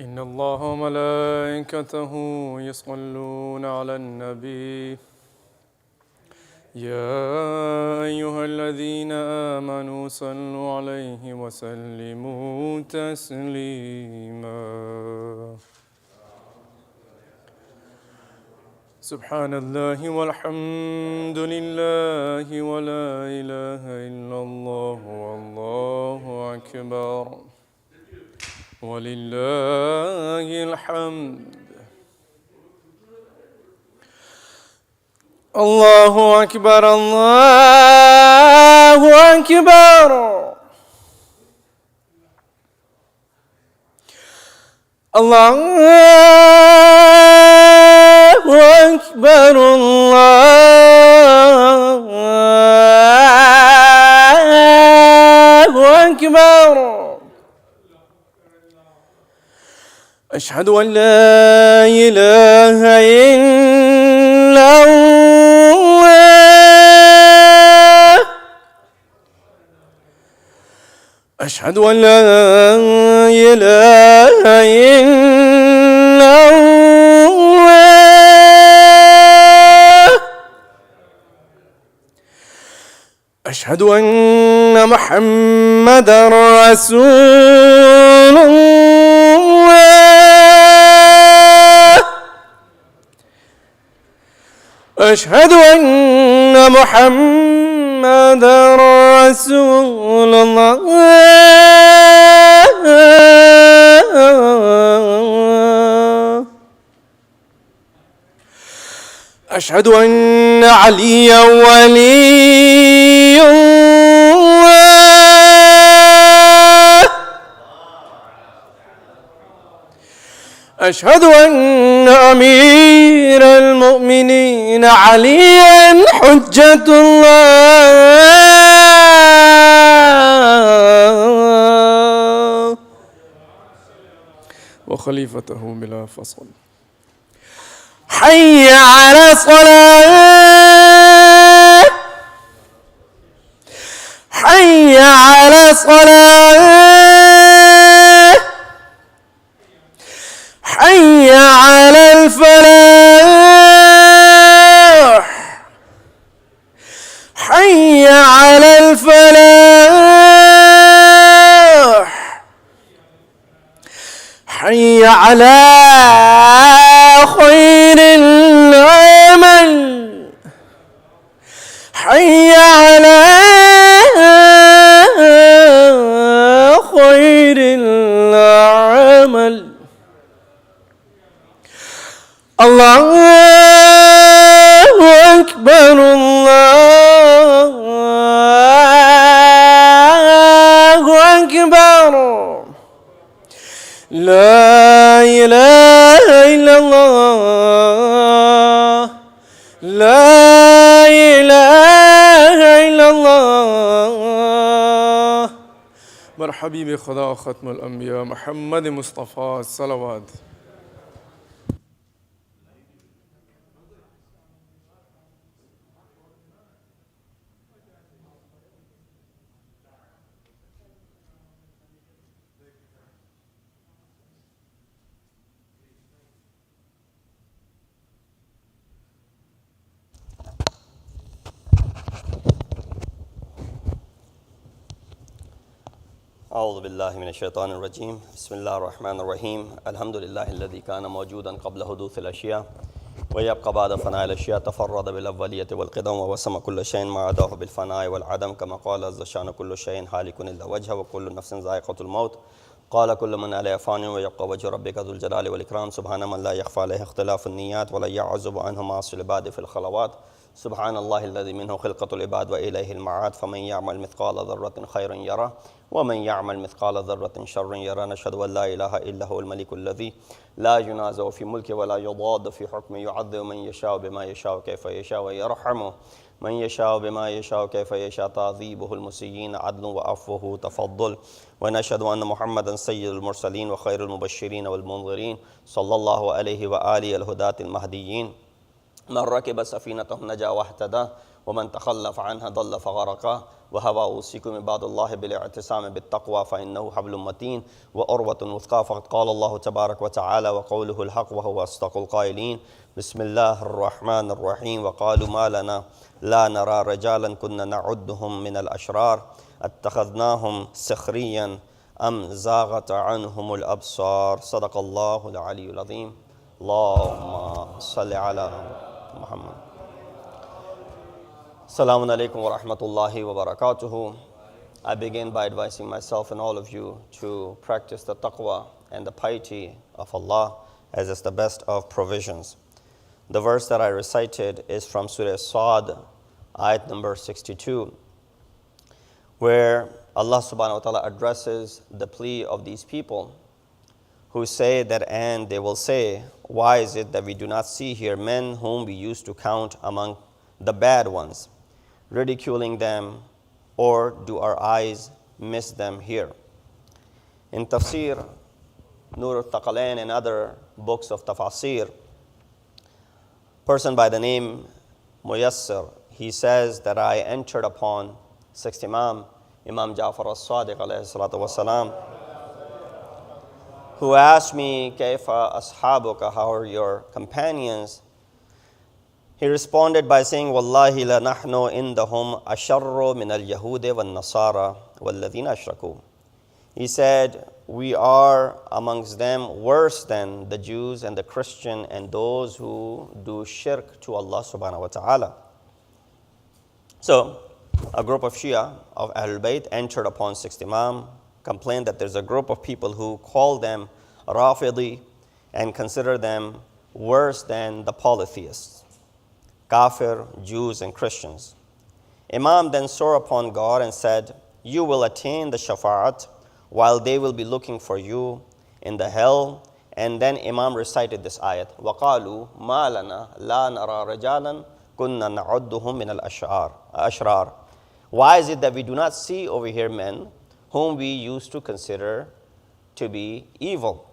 إن الله وملائكته يصلون على النبي يا أيها الذين آمنوا صلوا عليه وسلموا تسليما سبحان الله والحمد لله ولا إله إلا الله والله أكبر ولله الحمد الله أكبر الله أكبر الله أكبر الله أكبر أشهد أن لا إله إلا الله أشهد أن لا إله إلا الله أشهد أن محمدًا رسول الله أشهد أن محمدًا رسول الله أشهد أن عليًا ولي الله أشهد أن أمير المؤمنين عليًا حجة الله وخليفته بلا فصل حي على الصلاة حي على الصلاة حي على الفلاح حي على الفلاح حي على خير العمل حي على خير العمل الله أكبر الله أكبر لا إله إلا الله لا إله إلا الله مرحبا بخدا ختم الأنبياء محمد مصطفى الصلوات أعوذ بالله من الشيطان الرجيم بسم الله الرحمن الرحيم الحمد لله الذي كان موجودا قبل حدوث الأشياء ويبقى بعد فناء الأشياء تفرد بالأولية والقدم ووسم كل شيء ما عداه بالفناء والعدم كما قال عز شأن كل شيء هالك إلا وجهه وكل نفس ذائقة الموت قال كل من عليها فان ويبقى وجه ربك ذو الجلال والإكرام سبحان من لا يخفى عليه اختلاف النيات ولا يعزب عنه معاصي العباد في الخلوات سبحان الله الذي منه خلقة العباد وإليه المعاد فمن يعمل مثقال ذرة خيرا يره ومن يعمل مثقال ذرة شرا يره نشهد أن لا إله إلا هو الملك الذي لا ينازع في ملكه ولا يضاد في حكمه يعذب من يشاء بما يشاء كيف يشاء ويرحمه من يشاء بما يشاء كيف يشاء تعذيبه المسيئين عدل وعفوه تفضل ونشهد أن محمدا سيد المرسلين وخير المبشرين والمنذرين صلى الله عليه وآله الهداة المهديين من ركب سفينة نجا واهتدى ومن تخلف عنها ضل فغرقا وهوى أوصيكم عباد الله بالاعتصام بالتقوى فإنه حبل متين وأروة وثقى فقد قال الله تبارك وتعالى وقوله الحق وهو أصدق القائلين بسم الله الرحمن الرحيم وقالوا ما لنا لا نرى رجالا كنا نعدهم من الأشرار اتخذناهم سخريا أم زاغت عنهم الأبصار صدق الله العلي العظيم اللهم صل على محمد. Assalamu alaikum wa rahmatullahi wa barakatuhu. I begin by advising myself and all of you to practice the taqwa and the piety of Allah, as is the best of provisions. The verse that I recited is from Surah Saad, ayat number 62, where Allah subhanahu wa ta'ala addresses the plea of these people who say that, and they will say, why is it that we do not see here men whom we used to count among the bad ones, ridiculing them, or do our eyes miss them here? In Tafsir, Nur al-Thaqalain and other books of Tafsir, person by the name Muyassir, he says that I entered upon sixth Imam Ja'far as-Sadiq alayhi salatu wasalam, who asked me, Kaifa ashabuka, how are your companions? He responded by saying, Wallahi la nahnu indahum asharru min al-Yahudi wal Nasara walladhina ashraku. He said, we are amongst them worse than the Jews and the Christian and those who do shirk to Allah subhanahu wa ta'ala. So, a group of Shia of Ahlul Bayt entered upon sixth Imam, complained that there's a group of people who call them Rafidi and consider them worse than the polytheists, Kafir, Jews, and Christians. Imam then swore upon God and said, you will attain the shafa'at while they will be looking for you in the hell. And then Imam recited this ayat, وَقَالُوا مَا لَنَا لَا نَرَى رَجَالًا كُنَّا نَعُدُّهُم مِنَ الْأَشْرَارِ. Why is it that we do not see over here men whom we used to consider to be evil?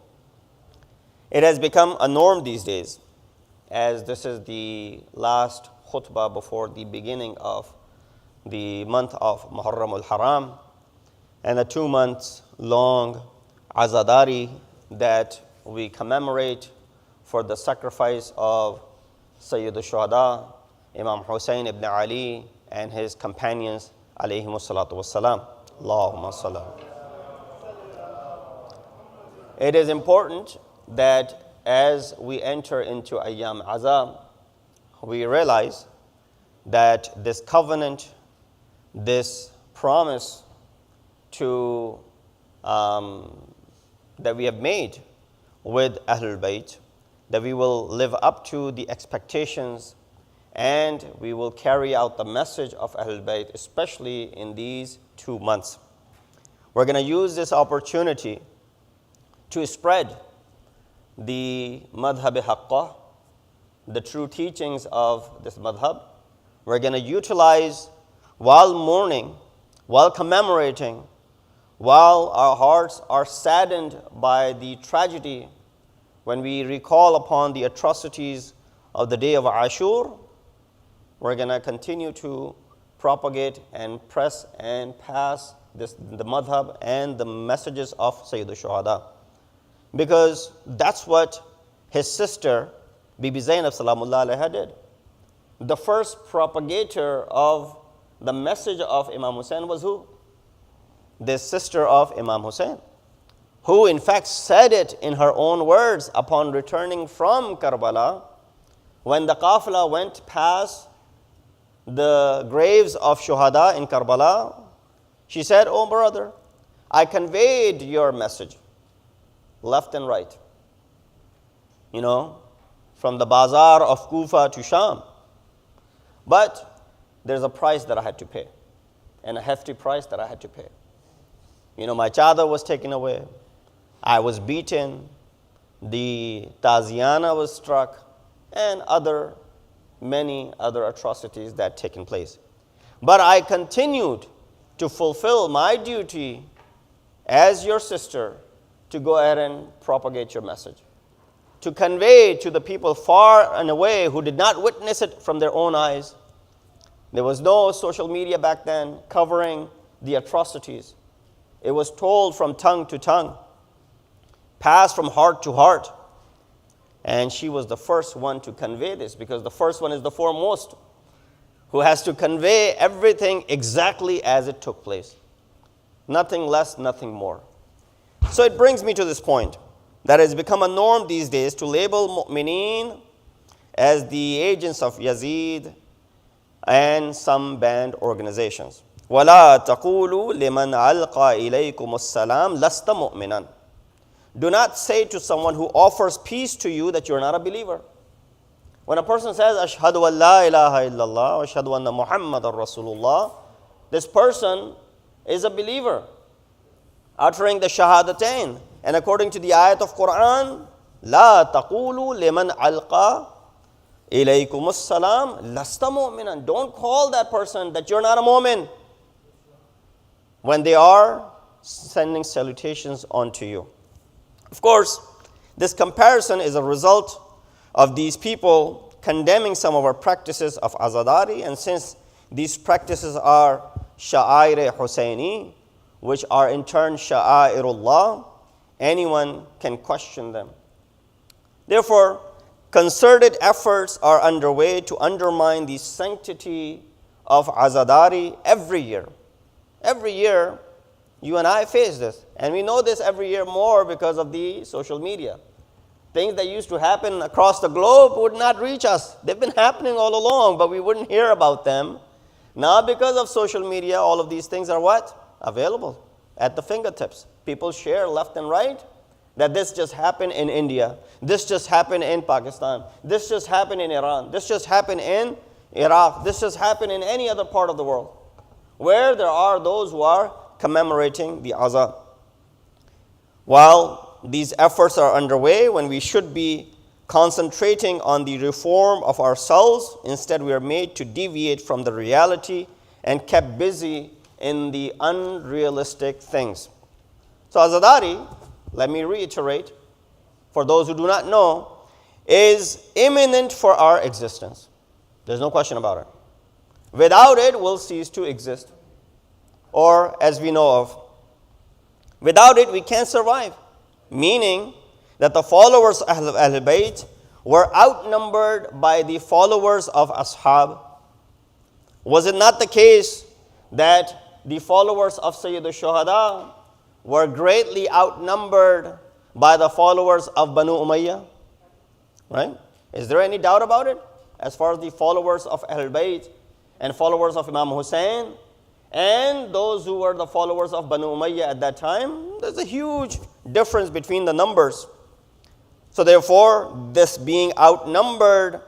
It has become a norm these days, as this is the last khutbah before the beginning of the month of Muharram al-Haram and a 2 months long Azadari that we commemorate for the sacrifice of Sayyid al-Shuhada, Imam Hussein ibn Ali and his companions alayhimu salatu wassalam. Allahumma salli. It is important that as we enter into Ayyam Azam, we realize that this covenant, this promise that we have made with Ahlul Bayt, that we will live up to the expectations and we will carry out the message of Ahlul Bayt, especially in these 2 months. We're going to use this opportunity to spread the madhab-e haqqah, the true teachings of this madhab. We're going to utilize while mourning, while commemorating, while our hearts are saddened by the tragedy when we recall upon the atrocities of the day of Ashur. We're going to continue to propagate and press and pass the madhab and the messages of Sayyid al-Shuhada. Because that's what his sister, Bibi Zainab Salamullah alayha did. The first propagator of the message of Imam Hussein was who? This sister of Imam Hussein, who in fact said it in her own words upon returning from Karbala. When the qafla went past the graves of Shuhada in Karbala, she said, oh brother, I conveyed your message left and right. You know, from the bazaar of Kufa to Sham. But there's a price that I had to pay, and a hefty price that I had to pay. You know, my chadar was taken away. I was beaten. The taziana was struck, and many other atrocities that had taken place. But I continued to fulfill my duty as your sister to go ahead and propagate your message. to convey to the people far and away who did not witness it from their own eyes. There was no social media back then covering the atrocities. It was told from tongue to tongue, passed from heart to heart. And she was the first one to convey this, because the first one is the foremost, who has to convey everything exactly as it took place. Nothing less, nothing more. So it brings me to this point, that has become a norm these days to label mu'mineen as the agents of Yazid and some banned organizations. وَلَا تَقُولُوا لِمَنْ أَلْقَى إِلَيْكُمُ السَّلَامَ لَسْتَ مُؤْمِنًا. Do not say to someone who offers peace to you that you're not a believer. When a person says, Ashhadu an la ilaha illallah, Ashhadu anna Muhammadan Rasulullah, this person is a believer, uttering the shahadatain. And according to the ayat of Quran, La taqulu liman alqa ilaykum as-salam lasta mu'minan. Don't call that person that you're not a mu'min when they are sending salutations onto you. Of course, this comparison is a result of these people condemning some of our practices of Azadari, and since these practices are Sha'air Husayni, which are in turn Sha'airullah, anyone can question them. Therefore, concerted efforts are underway to undermine the sanctity of Azadari every year. Every year, you and I face this. And we know this every year more because of the social media. Things that used to happen across the globe would not reach us. They've been happening all along, but we wouldn't hear about them. Now, because of social media, all of these things are what? Available at the fingertips. People share left and right that this just happened in India. This just happened in Pakistan. This just happened in Iran. This just happened in Iraq. This just happened in any other part of the world where there are those who are commemorating the Azad. While these efforts are underway, when we should be concentrating on the reform of ourselves, instead we are made to deviate from the reality and kept busy in the unrealistic things. So Azadari, let me reiterate, for those who do not know, is imminent for our existence. There's no question about it. Without it, we'll cease to exist. Or, as we know of, without it, we can't survive. Meaning that the followers of Ahlul Bayt were outnumbered by the followers of Ashab. Was it not the case that the followers of Sayyid al-Shuhada were greatly outnumbered by the followers of Banu Umayyah? Right? Is there any doubt about it? As far as the followers of Ahlul Bayt and followers of Imam Hussein and those who were the followers of Banu Umayyah at that time, there's a huge difference between the numbers. So therefore, this being outnumbered,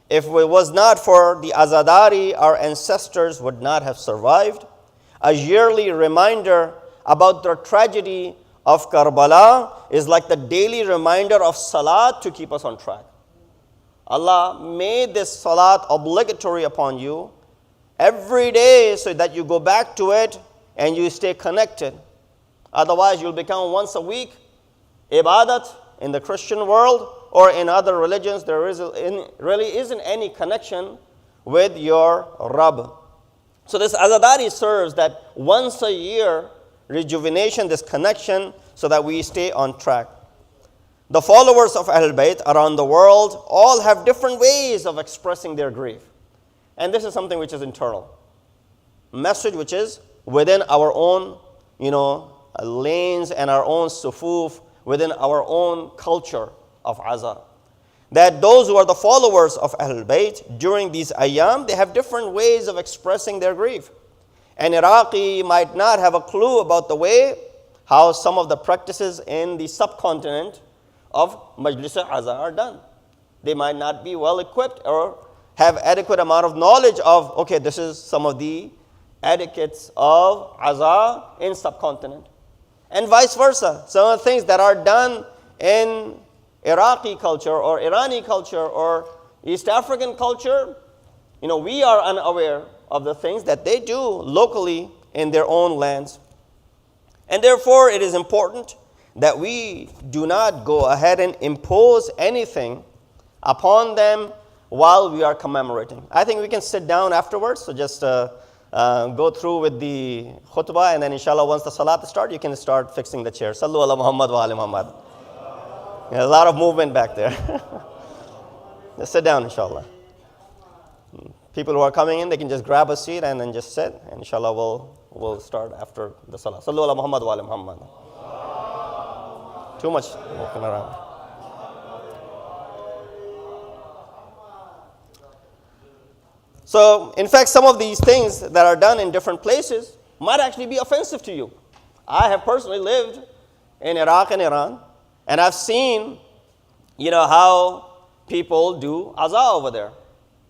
if it was not for the Azadari, our ancestors would not have survived. A yearly reminder about the tragedy of Karbala is like the daily reminder of Salat to keep us on track. Allah made this Salat obligatory upon you every day so that you go back to it and you stay connected. Otherwise, you'll become once a week ibadat in the Christian world or in other religions. There really isn't any connection with your Rabb. So this Azadari serves that once a year rejuvenation, this connection, so that we stay on track. The followers of Ahlul Bayt around the world all have different ways of expressing their grief. And this is something which is internal. Message which is within our own, lanes and our own sufuf, within our own culture of Azar. That those who are the followers of Ahlul Bayt during these ayyam, they have different ways of expressing their grief. An Iraqi might not have a clue about the way how some of the practices in the subcontinent of Majlis-e-Azhar are done. They might not be well equipped or have adequate amount of knowledge of, okay, this is some of the etiquettes of Azhar in subcontinent. And vice versa. Some of the things that are done in Iraqi culture or Irani culture or East African culture, we are unaware of the things that they do locally in their own lands. And therefore, it is important that we do not go ahead and impose anything upon them while we are commemorating. I think we can sit down afterwards, so just go through with the khutbah, and then inshallah once the salat starts, you can start fixing the chair. Sallu ala Muhammad wa ala Muhammad. A lot of movement back there. Just sit down, inshallah. People who are coming in, they can just grab a seat and then just sit, and inshallah we'll start after the salah. Sallu ala Muhammad wa ala Muhammad. Too much walking around. So, in fact, some of these things that are done in different places might actually be offensive to you. I have personally lived in Iraq and Iran, and I've seen, how people do Azah over there.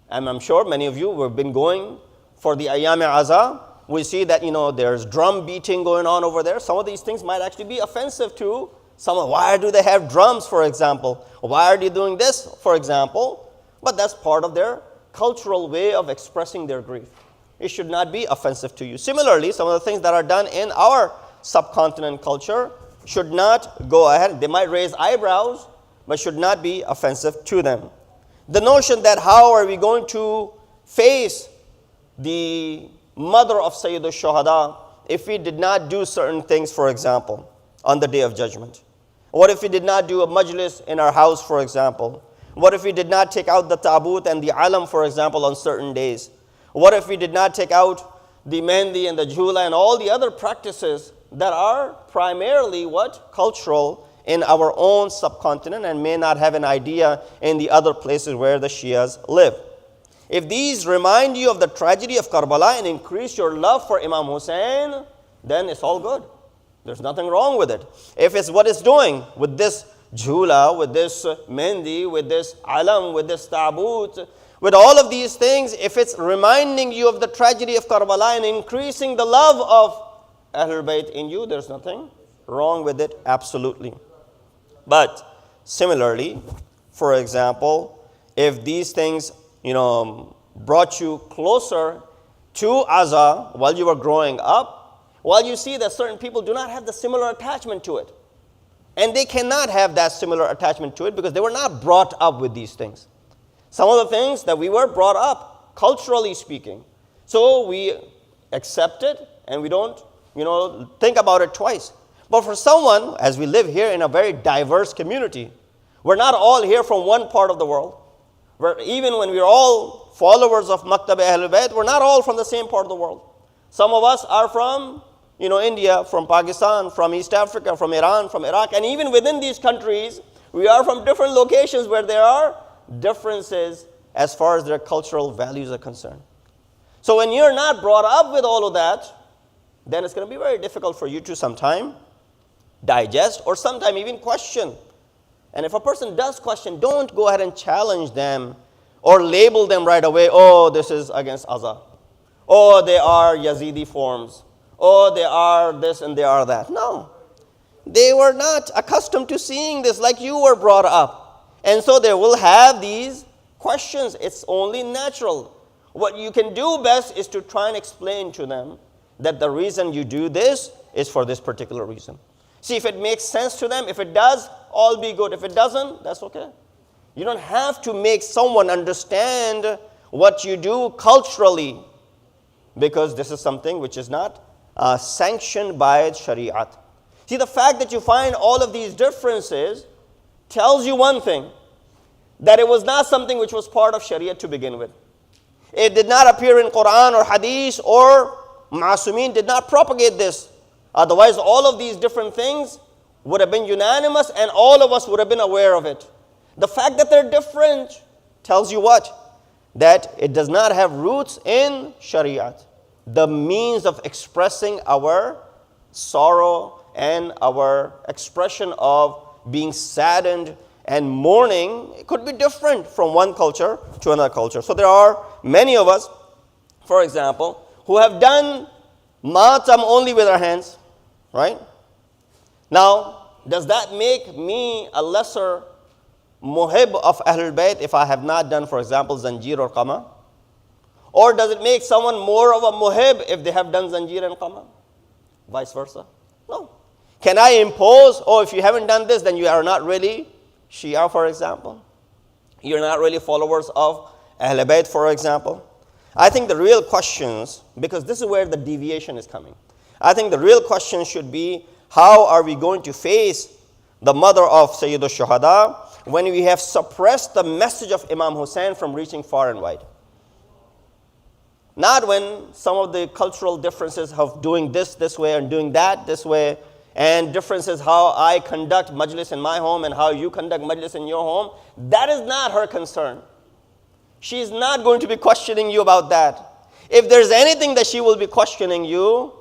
And I'm sure many of you who have been going for the Ayyam-e-Azah, we see that, there's drum beating going on over there. Some of these things might actually be offensive to someone. Why do they have drums, for example? Why are they doing this, for example? But that's part of their cultural way of expressing their grief. It should not be offensive to you. Similarly, some of the things that are done in our subcontinent culture should not go ahead. They might raise eyebrows, but should not be offensive to them. The notion that how are we going to face the mother of Sayyid al-Shuhada if we did not do certain things, for example, on the Day of Judgment? What if we did not do a majlis in our house, for example? What if we did not take out the tabut and the alam, for example, on certain days? What if we did not take out the mehndi and the jhula and all the other practices that are primarily cultural in our own subcontinent and may not have an idea in the other places where the Shias live? If these remind you of the tragedy of Karbala and increase your love for Imam Hussein, then it's all good. There's nothing wrong with it. If it's what it's doing with this jhula, with this mehndi, with this alam, with this tabut, with all of these things, if it's reminding you of the tragedy of Karbala and increasing the love of Ahlul Bayt in you, there's nothing wrong with it, absolutely. But similarly, for example, if these things, brought you closer to Azah while you were growing up, while you see that certain people do not have the similar attachment to it, and they cannot have that similar attachment to it because they were not brought up with these things. Some of the things that we were brought up, culturally speaking. So we accept it and we don't, think about it twice. But for someone, as we live here in a very diverse community, we're not all here from one part of the world. Even when we're all followers of Maktab-e Ahlul Bayt, we're not all from the same part of the world. Some of us are from India, from Pakistan, from East Africa, from Iran, from Iraq, and even within these countries, we are from different locations where there are differences as far as their cultural values are concerned. So when you're not brought up with all of that, then it's going to be very difficult for you to sometime digest or sometime even question. And if a person does question, don't go ahead and challenge them or label them right away. Oh, this is against Azah. Oh, they are Yazidi forms. Oh, they are this and they are that. No. They were not accustomed to seeing this like you were brought up. And so they will have these questions. It's only natural. What you can do best is to try and explain to them that the reason you do this is for this particular reason. See if it makes sense to them. If it does, all be good. If it doesn't, that's okay. You don't have to make someone understand what you do culturally, because this is something which is not sanctioned by Shariat. See, the fact that you find all of these differences tells you one thing, that it was not something which was part of Shariat to begin with. It did not appear in Quran or Hadith, or Ma'asumin did not propagate this. Otherwise, all of these different things would have been unanimous and all of us would have been aware of it. The fact that they're different tells you what? That it does not have roots in Shariat. The means of expressing our sorrow and our expression of being saddened and mourning, it could be different from one culture to another culture. So there are many of us, for example, who have done matam only with our hands, right? Now, does that make me a lesser muhib of Ahlul Bayt if I have not done, for example, zanjir or qama? Or does it make someone more of a muhib if they have done zanjir and qama? Vice versa? No. Can I impose, oh, if you haven't done this, then you are not really Shia, for example? You're not really followers of Ahlul Bayt, for example? I think the real questions, because this is where the deviation is coming. I think the real question should be, how are we going to face the mother of Sayyid al-Shuhada when we have suppressed the message of Imam Hussein from reaching far and wide? Not when some of the cultural differences of doing this way and doing that this way, and differences how I conduct majlis in my home and how you conduct majlis in your home. That is not her concern. She is not going to be questioning you about that. If there's anything that she will be questioning you,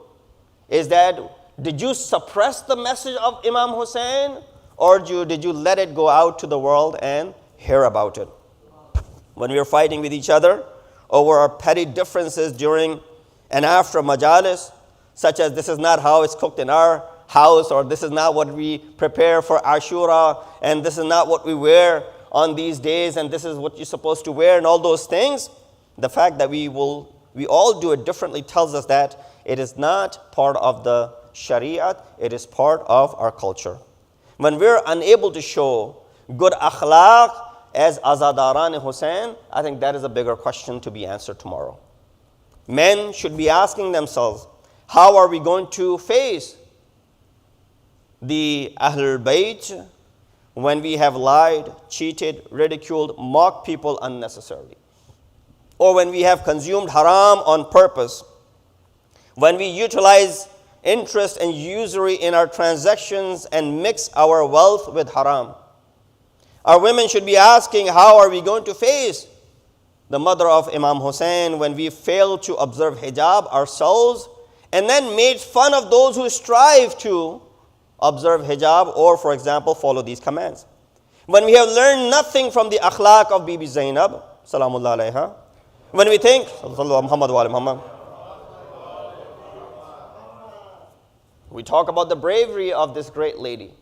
is that did you suppress the message of Imam Hussein, or did you let it go out to the world and hear about it? When we are fighting with each other over our petty differences during and after majalis, such as this is not how it's cooked in our house, or this is not what we prepare for Ashura, and this is not what we wear on these days, and this is what you're supposed to wear, and all those things, the fact that we all do it differently tells us that it is not part of the Shariat, it is part of our culture. When we're unable to show good akhlaq as Azadaran Hussein, I think that is a bigger question to be answered tomorrow. Men should be asking themselves, how are we going to face the Ahlul Bayt when we have lied, cheated, ridiculed, mocked people unnecessarily? Or when we have consumed haram on purpose, when we utilize interest and usury in our transactions and mix our wealth with haram. Our women should be asking, how are we going to face the mother of Imam Hussein when we fail to observe hijab ourselves and then made fun of those who strive to observe hijab or, for example, follow these commands? When we have learned nothing from the akhlaq of Bibi Zainab, salamullah alayha, when we think, we talk about the bravery of this great lady,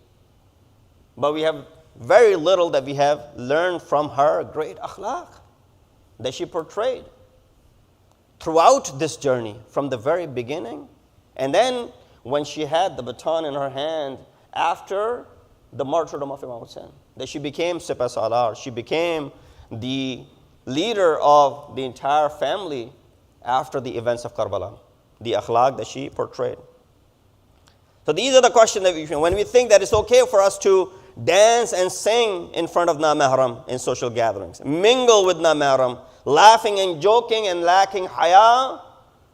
but we have very little that we have learned from her great akhlaq that she portrayed throughout this journey from the very beginning. And then when she had the baton in her hand after the martyrdom of Imam Hussein, that she became Sipah Salar, she became the leader of the entire family after the events of Karbala, the akhlaq that she portrayed. So these are the questions that when we think that it's okay for us to dance and sing in front of na-mahram in social gatherings, mingle with na-mahram, laughing and joking and lacking haya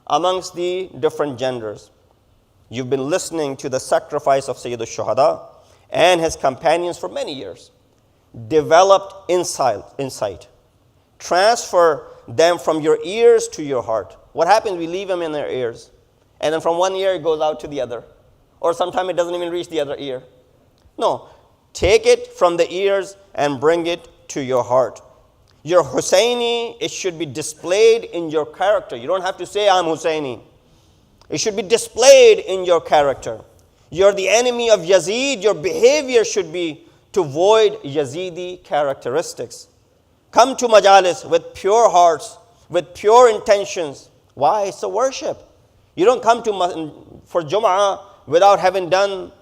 amongst the different genders. You've been listening to the sacrifice of Sayyid al-Shuhada and his companions for many years. Developed insight. Transfer them from your ears to your heart. What happens? We leave them in their ears. And then from one ear it goes out to the other. Or sometimes it doesn't even reach the other ear. No. Take it from the ears and bring it to your heart. Your Husseini, it should be displayed in your character. You don't have to say, I'm Husseini. It should be displayed in your character. You're the enemy of Yazid. Your behavior should be to avoid Yazidi characteristics. Come to majalis with pure hearts, with pure intentions. Why? It's a worship. You don't come for Jum'ah without having done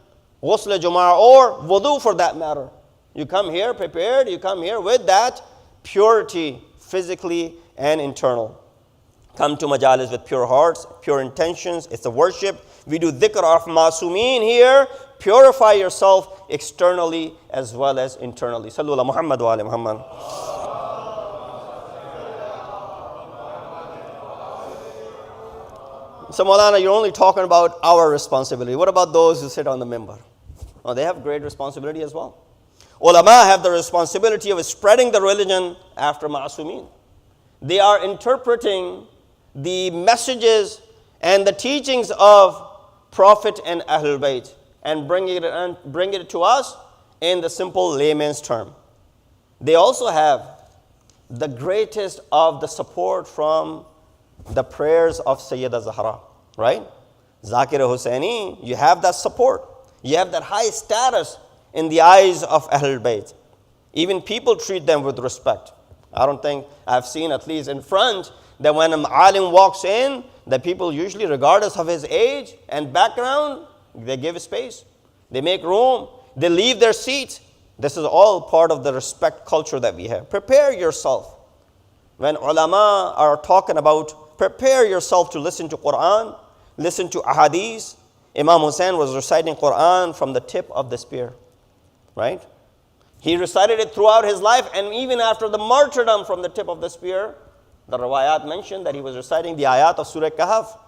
ghusl Jum'ah or wudu for that matter. You come here prepared, you come here with that purity, physically and internal. Come to majalis with pure hearts, pure intentions. It's a worship. We do dhikr of Masumeen here. Purify yourself externally as well as internally. Sallu ala Muhammad wa ala Muhammad. So Molana, you're only talking about our responsibility. What about those who sit on the minbar? Oh, they have great responsibility as well. Ulama have the responsibility of spreading the religion after Ma'asumeen. They are interpreting the messages and the teachings of Prophet and Ahlul Bayt and bring it to us in the simple layman's term. They also have the greatest of the support from the prayers of Sayyida Zahra, right? Zakir Hussaini, you have that support. You have that high status in the eyes of Ahlul Bayt. Even people treat them with respect. I don't think I've seen, at least in front, that when an alim walks in, that people usually, regardless of his age and background, they give space. They make room. They leave their seats. This is all part of the respect culture that we have. Prepare yourself. When ulama are talking about, prepare yourself to listen to Quran, listen to ahadith. Imam Hussein was reciting Quran from the tip of the spear, right? He recited it throughout his life, and even after the martyrdom from the tip of the spear, the riwayat mentioned that he was reciting the ayat of Surah Kahf.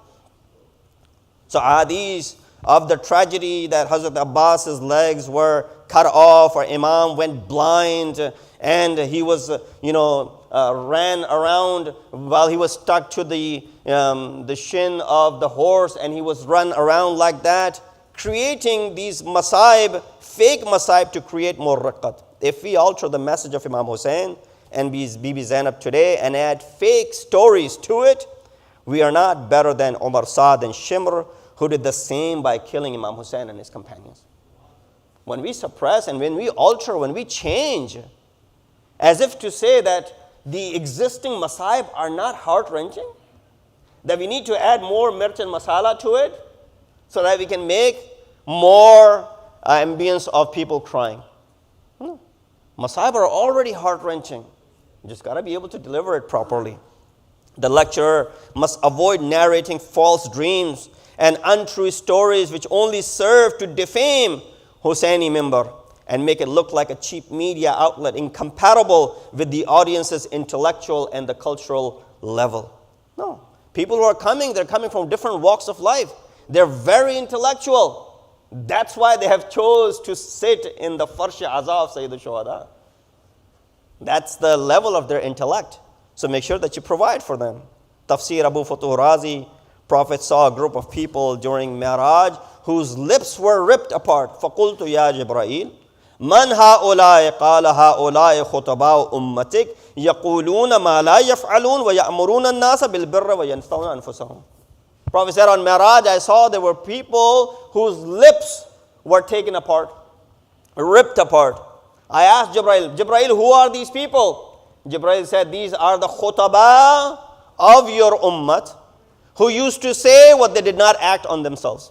So ahadith of the tragedy that Hazrat Abbas's legs were cut off, or Imam went blind, and he was, ran around while he was stuck to the shin of the horse, and he was run around like that, creating these masaib, fake masaib, to create more riqqat. If we alter the message of Imam Hussein and Bibi Zainab today and add fake stories to it, we are not better than Umar, Saad, and Shimr, who did the same by killing Imam Hussein and his companions. When we suppress and when we alter, when we change, as if to say that the existing masaib are not heart-wrenching, that we need to add more mirch and masala to it so that we can make more ambience of people crying. No. Masaib are already heart-wrenching. You just got to be able to deliver it properly. The lecturer must avoid narrating false dreams and untrue stories which only serve to defame Husseini member and make it look like a cheap media outlet incompatible with the audience's intellectual and the cultural level. No. People who are coming, they're coming from different walks of life. They're very intellectual. That's why they have chose to sit in the Farsh-e-Azza of Sayyid al-Shuhada. That's the level of their intellect. So make sure that you provide for them. Tafsir Abu Futuh Razi, Prophet saw a group of people during Mi'raj whose lips were ripped apart. فَقُلْتُ يَا جِبْرَائِيل مَنْ هَؤُلَاءِ قَالَ هَؤُلَاءِ خُطَبَاءُ أُمَّتِكَ يَقُولُونَ مَا لَا يَفْعَلُونَ وَيَأْمُرُونَ النَّاسَ بِالْبِرِّ وَيَنْسَوْنَ أَنفُسَهُم. Prophet said on Mi'raj, I saw there were people whose lips were taken apart, ripped apart. I asked Jibreel, who are these people? Jibreel said, these are the khutaba of your ummah, who used to say what they did not act on themselves.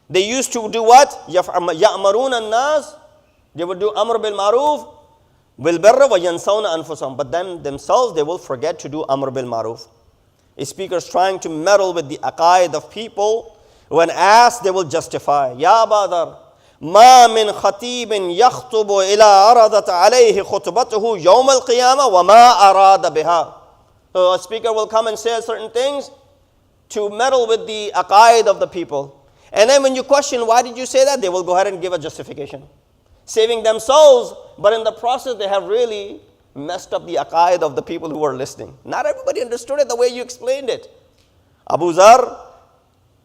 They used to do what? يَأْمَرُونَ النَّاسِ. They would do amr bil maruf, bil birr wa yansawna anfusahum. But then themselves they will forget to do amr bil maruf. Speakers trying to meddle with the aqaid of people, when asked they will justify. Ya Badar, ma min khatibin yakhtubu ila aradat alayhi khutbatuhu yawm al-qiyamah wa ma arada biha. So a speaker will come and say certain things to meddle with the aqaid of the people. And then when you question, why did you say that? They will go ahead and give a justification. Saving themselves, but in the process they have really messed up the aqaid of the people who are listening. Not everybody understood it the way you explained it. Abu Zar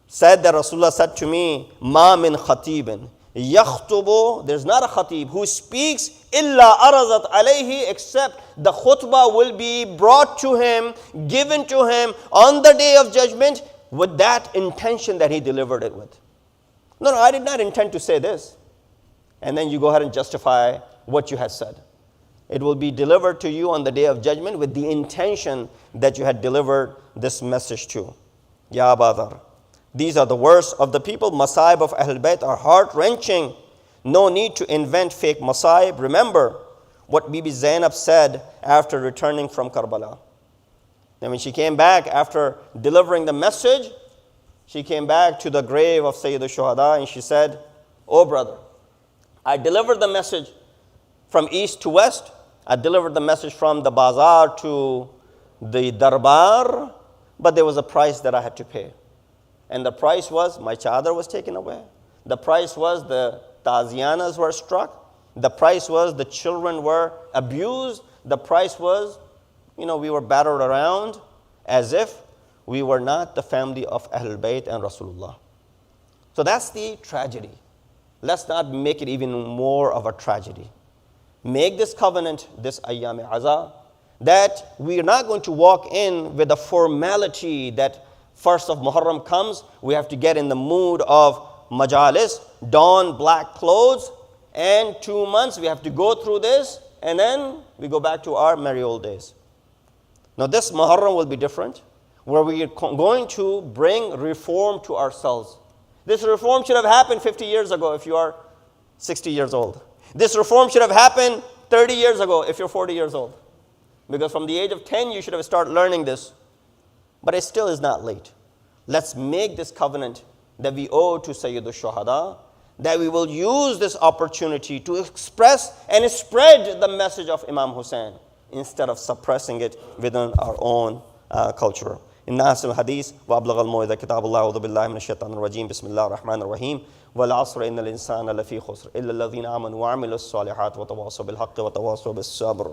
said that Rasulullah said to me, Ma min khatibin yakhtubu, there's not a khatib who speaks illa arazat alayhi, except the khutbah will be brought to him, given to him on the day of judgment with that intention that he delivered it with. No, I did not intend to say this. And then you go ahead and justify what you had said. It will be delivered to you on the day of judgment with the intention that you had delivered this message to. Ya Badar. These are the worst of the people. Masaib of Ahlul Bayt are heart-wrenching. No need to invent fake masaib. Remember what Bibi Zainab said after returning from Karbala. And when she came back after delivering the message, she came back to the grave of Sayyid al-Shuhada and she said, oh brother, I delivered the message from east to west. I delivered the message from the bazaar to the darbar, but there was a price that I had to pay. And the price was my chadar was taken away. The price was the tazianas were struck. The price was the children were abused. The price was, we were battered around as if we were not the family of Ahlul Bayt and Rasulullah. So that's the tragedy. Let's not make it even more of a tragedy. Make this covenant, this Ayyam-e-Azza, that we are not going to walk in with a formality that first of Muharram comes, we have to get in the mood of majalis, don black clothes, and 2 months we have to go through this, and then we go back to our merry old days. Now this Muharram will be different, where we are going to bring reform to ourselves. This reform should have happened 50 years ago if you are 60 years old. This reform should have happened 30 years ago if you're 40 years old. Because from the age of 10, you should have started learning this. But it still is not late. Let's make this covenant that we owe to Sayyid al-Shuhada, that we will use this opportunity to express and spread the message of Imam Hussein instead of suppressing it within our own culture. In Nas al-Hadith, وَأَبْلَغَ الْمَوْعِظَةَ كِتَابُ اللَّهِ أعوذ بالله من الشيطان الرجيم بسم الله الرحمن الرحيم والعصر إن الإنسان لفي خسر إلا الذين آمنوا وعملوا الصالحات وتواصوا بالحق وتواصوا بالصبر.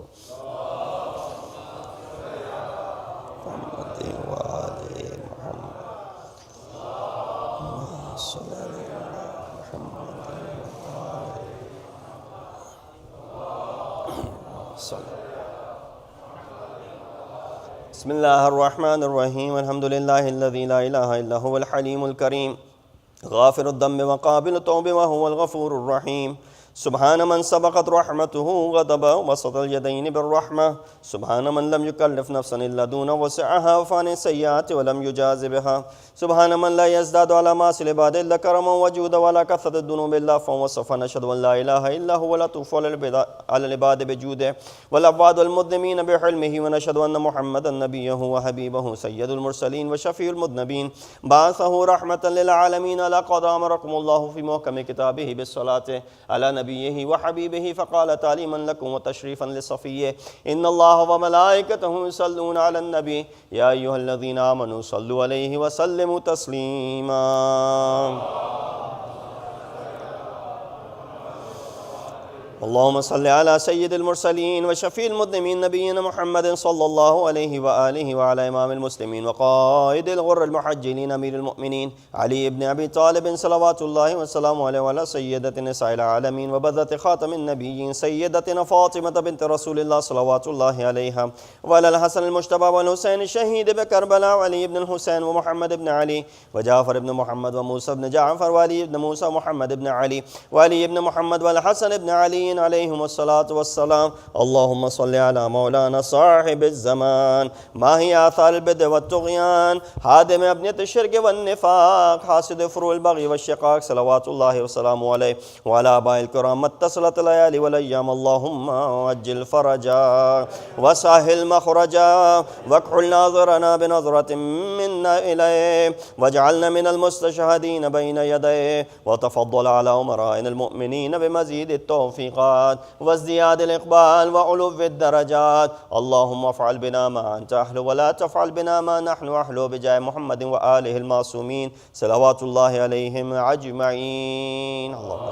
بسم الله الرحمن الرحيم الحمد لله الذي لا إله إلا هو الحليم الكريم غافر الذنب وقابل التوب وهو الغفور الرحيم سبحان من سبقت رحمته غضبا وسط اليدين بالرحمة سبحان من لم يكلف نفسا إلا دون وسعها وفان السيئات ولم يجاز بها سبحان من لا يزداد على معاصي العباد إلا كرما وجودا ولا كثرة الذنوب إلا عفوا وصفا نشهد أن لا إله إلا هو لطوف على العباد بجوده والعباد المذنبين بحلمه ونشهد أن محمدا نبيه وحبيبه سيد المرسلين وشفيع المذنبين بعثه رحمة للعالمين لقد أمركم الله في محكم كتابه بالصلاة على نبيه وحبيبه فقال تعليما لكم وتشريفا لصفيه إن الله وملائكته يصلون على النبي يا أيها الذين آمنوا صلوا عليه وسلموا تسليما. اللهم صل على سيد المرسلين وشفيع المذنبين نبينا محمد صلى الله عليه وآله وعلى إمام المسلمين وقائد الغر المحجلين أمير المؤمنين علي بن أبي طالب صلوات الله وسلامه عليه وعلى سيدة نساء العالمين وبذة خاتم النبيين سيدتنا فاطمة بنت رسول الله صلوات الله عليها وعلى الحسن المجتبى والحسين الشهيد بكربلاء وعلي بن الحسين ومحمد بن علي وجعفر بن محمد وموسى بن جعفر وعلي بن موسى ومحمد بن علي وعلي بن محمد والحسن بن علي عليهم الصلاة والسلام. اللهم صل على مولانا صاحب الزمان ماهي آثار البدع والطغيان هادم أبنية الشرك والنفاق حاسد فروع البغي والشقاق صلوات الله وسلامه عليه وعلى آبائه الكرام اتصلت الليالي والأيام. اللهم عجل فرجا وسهل مخرجا واكحل ناظرنا بنظرة منا إليه واجعلنا من المستشهدين بين يديه وتفضل على أمرائنا المؤمنين بمزيد التوفيقات وازدياد الإقبال وعلو الدرجات. اللهم افعل بنا ما أنت أهله ولا تفعل بنا ما نحن أهله بجاه محمد وآله المعصومين صلوات الله عليهم أجمعين. اللهم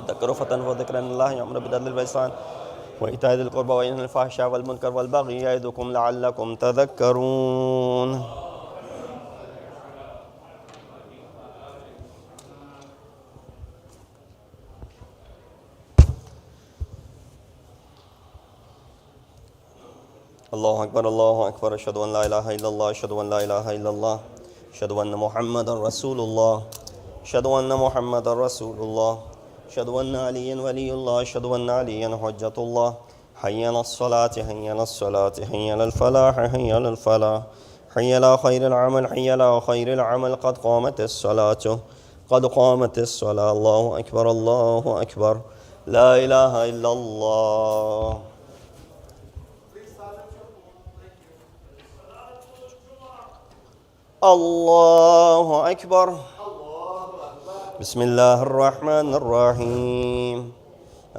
ذكروا فتن وذكرا الله يأمر بالعدل والإحسان وإيتاء ذي القربى وينهى عن الفحشاء والمنكر والبغي يعظكم لعلكم تذكرون. الله أكبر الله أكبر أشهد أن لا إله إلا الله أشهد أن لا إله إلا الله أشهد أن محمدا رسول الله أشهد أن محمدا رسول الله أشهد أن عليا ولي الله أشهد أن عليا حجة الله. حي على الصلاة حي على الصلاة حي على الفلاح حي على الفلاح حي على خير العمل حي على خير العمل قد قامت الصلاة قد قامت الصلاة. الله أكبر الله أكبر لا إله إلا الله. الله أكبر. بسم الله الرحمن الرحيم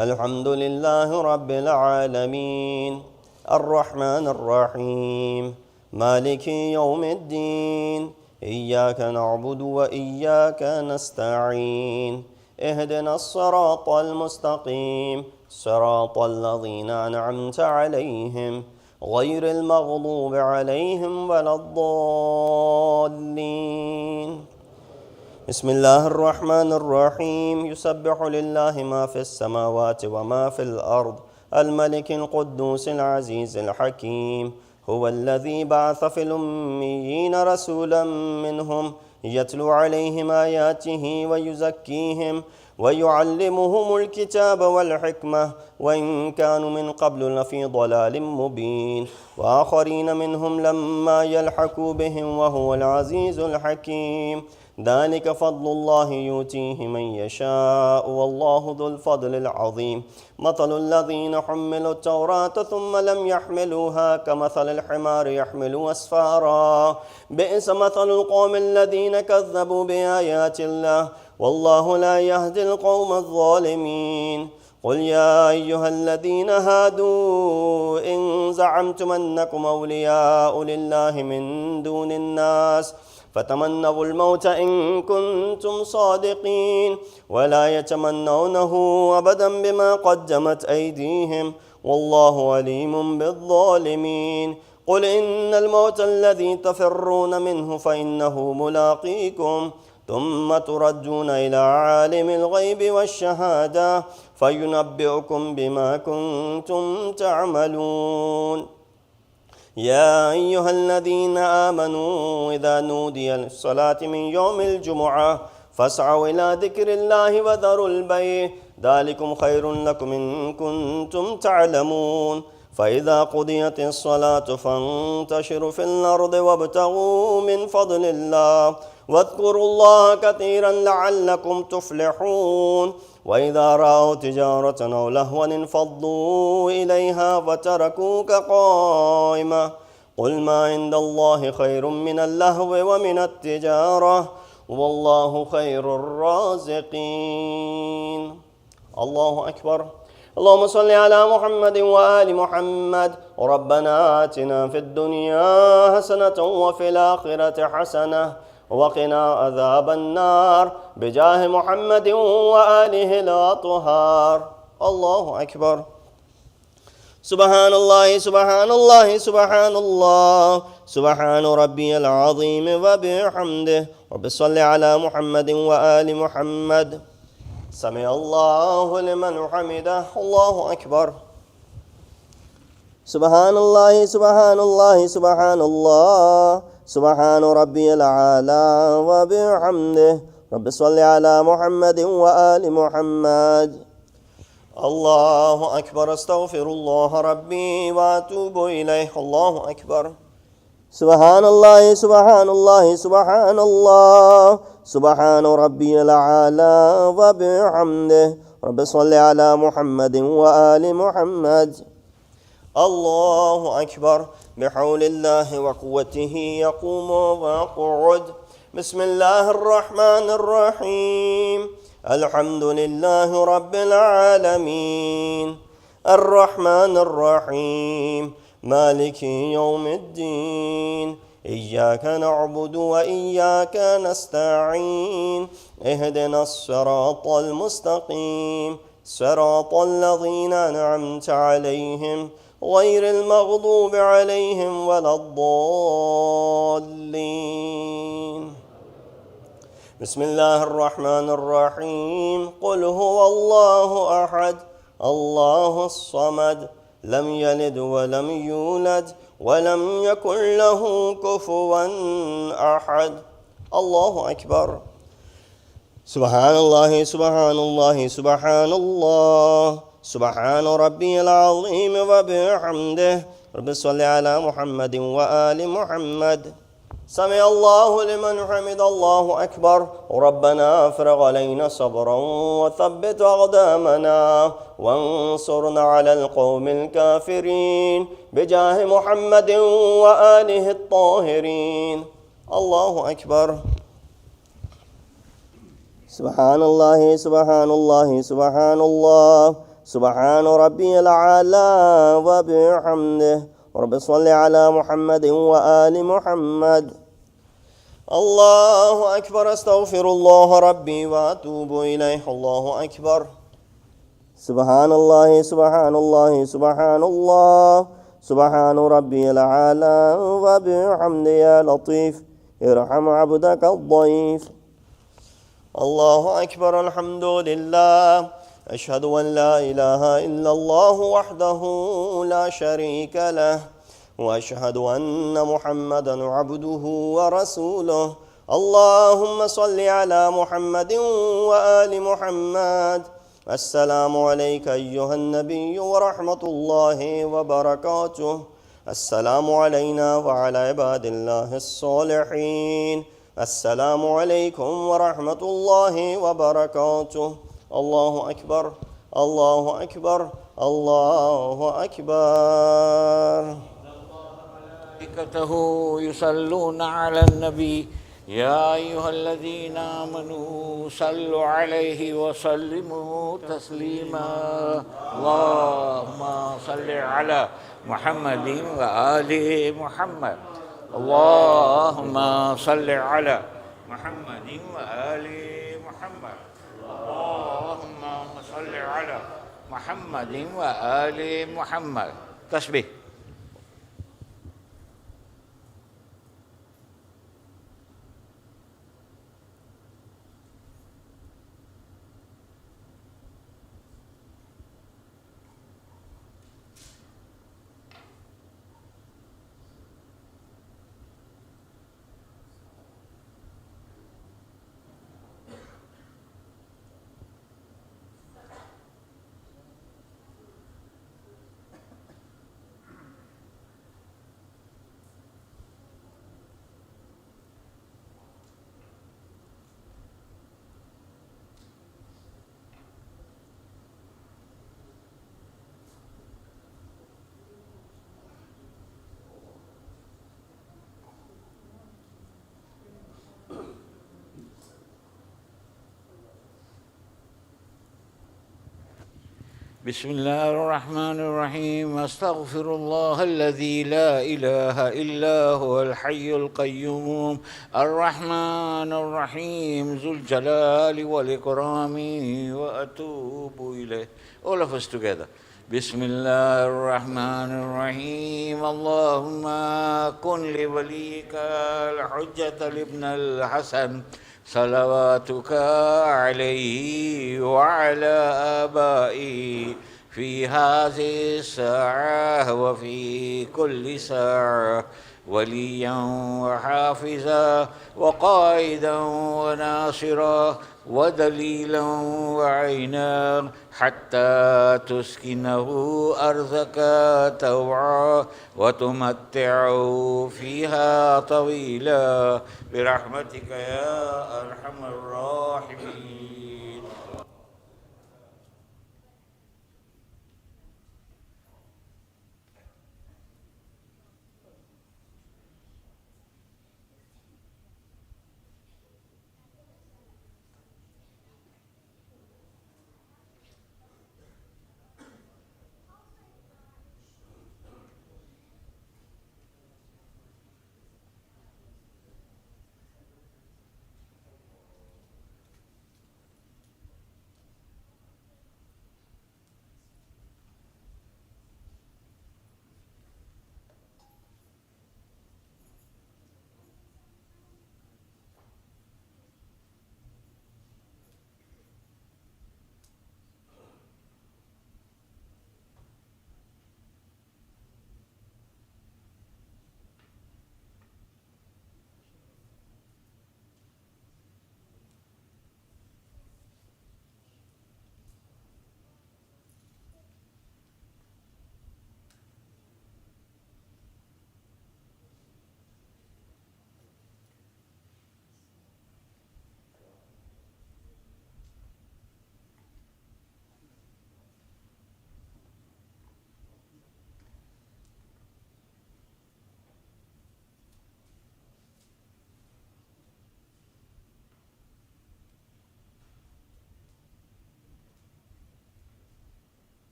الحمد لله رب العالمين الرحمن الرحيم مالك يوم الدين إياك نعبد وإياك نستعين اهدنا الصراط المستقيم صراط الذين أنعمت عليهم غير المغضوب عليهم ولا الضالين. بسم الله الرحمن الرحيم يسبح لله ما في السماوات وما في الأرض الملك القدوس العزيز الحكيم هو الذي بعث في الأميين رسولا منهم يتلو عليهم آياته ويزكيهم ويعلمهم الكتاب والحكمة وإن كانوا من قبل لفي ضلال مبين وآخرين منهم لما يلحقوا بهم وهو العزيز الحكيم. ذلك فضل الله يؤتيه من يشاء والله ذو الفضل العظيم. مثل الذين حملوا التوراة ثم لم يحملوها كمثل الحمار يحمل أسفارا بئس مثل القوم الذين كذبوا بآيات الله والله لا يهدي القوم الظالمين. قل يا أيها الذين هادوا إن زعمتم أنكم أولياء لله من دون الناس فتمنوا الموت إن كنتم صادقين ولا يتمنونه أبدا بما قدمت أيديهم والله عليم بالظالمين. قل إن الموت الذي تفرون منه فإنه ملاقيكم ثم تردون إلى عالم الغيب والشهادة فينبئكم بما كنتم تعملون. يا أيها الذين آمنوا إذا نودي للصلاة من يوم الجمعة فاسعوا إلى ذكر الله وذروا البيع ذلكم خير لكم إن كنتم تعلمون. فإذا قضيت الصلاة فانتشروا في الأرض وابتغوا من فضل الله واذكروا الله كثيرا لعلكم تفلحون. وإذا رأوا تجارة أو لهوا انفضوا إليها وتركوك قائما قل ما عند الله خير من اللهو ومن التجارة والله خير الرازقين. الله أكبر. اللهم صل على محمد وآل محمد. ربنا آتنا في الدنيا حسنة وفي الآخرة حسنة وقنا عذاب النار بجاه محمد وآله الأطهار. الله أكبر. سبحان الله سبحان الله سبحان الله سبحان ربي العظيم وبحمده. رب صل على محمد وآل محمد. سمع الله لمن حمده. الله أكبر. سبحان الله سبحان الله سبحان الله سبحان ربي الأعلى وبحمده. رب صل على محمد وآل محمد. الله أكبر. استغفر الله ربي وأتوب إليه. الله أكبر. سبحان الله سبحان الله سبحان الله سبحان ربي الأعلى وبحمده. رب صل على محمد وآل محمد. الله أكبر. بحول الله وقوته يقوم ويقعد. بسم الله الرحمن الرحيم. الحمد لله رب العالمين الرحمن الرحيم مالك يوم الدين إياك نعبد وإياك نستعين اهدنا الصراط المستقيم صراط الذين أنعمت عليهم غير المغضوب عليهم ولا الضالين. بسم الله الرحمن الرحيم. قل هو الله أحد الله الصمد لم يلد ولم يولد ولم يكن له كفوا أحد. الله أكبر. سبحان الله سبحان الله سبحان الله سبحان ربي العظيم وبحمده. رب صل على محمد وآل محمد. سمع الله لمن حمد. الله أكبر. ربنا افرغ علينا صبرا وثبت أقدامنا وانصرنا على القوم الكافرين بجاه محمد وآله الطاهرين. الله أكبر. سبحان الله سبحان الله سبحان الله سبحان ربي الأعلى وبحمده. رب صل على محمد وآل محمد. الله أكبر. استغفر الله ربي وأتوب إليه. الله أكبر. سبحان الله سبحان الله سبحان الله سبحان ربي الأعلى وبحمده. يا لطيف ارحم عبدك الضعيف. الله أكبر. الحمد لله. أشهد أن لا إله إلا الله وحده لا شريك له وأشهد أن محمدا عبده ورسوله. اللهم صل على محمد وآل محمد. السلام عليك أيها النبي ورحمة الله وبركاته. السلام علينا وعلى عباد الله الصالحين السلام عليكم ورحمة الله وبركاته. الله أكبر الله أكبر الله أكبر. ملائكته يصلون على النبي يا أيها الذين آمنوا صلوا عليه وسلموا تسليما. اللهم صل على محمد وآل محمد. اللهم صل على محمد وآل محمد. اللهم صل على محمد وآل محمد. تسبيح. بسم الله الرحمن الرحيم. أستغفر الله الذي لا إله إلا هو الحي القيوم الرحمن الرحيم ذو الجلال والإكرام وأتوب إليه. All of us together. بسم الله الرحمن الرحيم. اللهم كن لوليك الحجة لابن الحسن صلواتك عليه وعلى آبائه في هذه الساعة وفي كل ساعة وليا وحافظا وقائدا وناصرا ودليلا وعينا حتى تسكنه أرضك توعا وتمتعه فيها طويلا برحمتك يا أرحم الراحمين.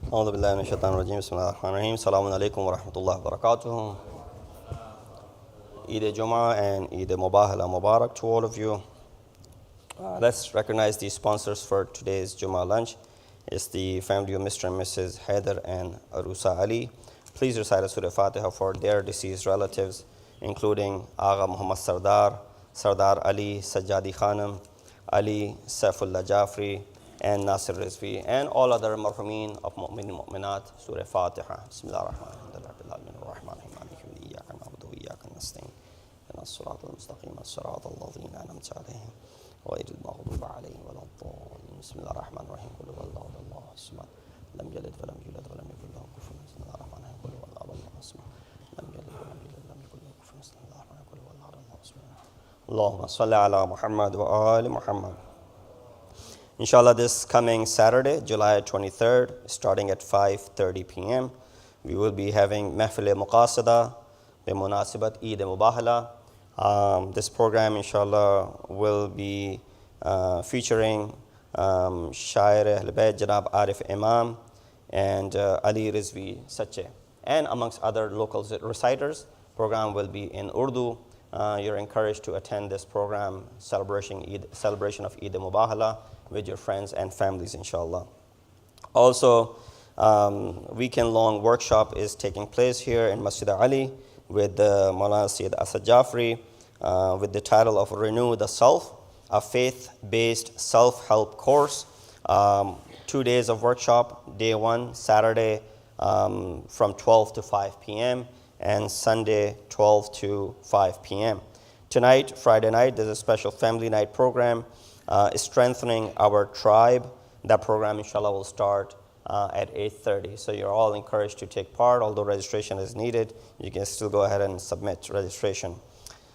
أعوذ بالله من الشيطان الرجيم. بسم الله الرحمن الرحيم. Assalamu alaikum wa rahmatullahi wa barakatuh. Eid Jummah and Eid Mubahala Mubarak to all of you. Let's recognize the sponsors for today's Jummah lunch. It's the family of Mr. and Mrs. Haider and Arusa Ali. Please recite a Surah Fatiha for their deceased relatives, including Agha Muhammad Sardar, Sardar Ali, Sajjadi Khanam, Ali Saifullah Jafri, and Nasir Rizvi, and all other marhumin of mu'min and mu'minat. Surah Fatiha. Bismillah ar-Rahman ar-Rahim. Iyyaka na'budu wa iyyaka nasta'in. الصراط المستقيم الصراط الذين أنعمت عليهم غير المغضوب عليهم ولا الضالين بسم الله الرحمن الرحيم قل هو الله أحد الله الصمد لم يلد ولم يولد ولم يكن له كفوا أحد بسم الله الرحمن الرحيم قل هو الله الصمد لم يلد ولم يولد ولم يكن له كفوا أحد بسم الله الرحمن الرحيم قل هو الله أحد الله الصمد اللهم صل على محمد وآل محمد. Inshallah, this coming Saturday, July 23rd, starting at 5:30 p.m., we will be having Mahfil Muqasada بمناسبة Eid Mubahala. This program, inshallah, will be featuring Shair Ahl-Bayt Janab Arif Imam and Ali Rizvi Sache, and amongst other local reciters. Program will be in Urdu. You're encouraged to attend this program, celebration of Eid Mubahala, with your friends and families, inshallah. Also, weekend-long workshop is taking place here in Masjid-e-Ali with Molana Sayyid Asad Jafri, with the title of Renew the Self, a faith-based self-help course. 2 days of workshop, day 1, Saturday from 12 to 5 p.m., and Sunday 12 to 5 p.m. Tonight, Friday night, there's a special family night program, strengthening our tribe. That program, inshallah, will start at 8:30. So you're all encouraged to take part. Although registration is needed, you can still go ahead and submit registration.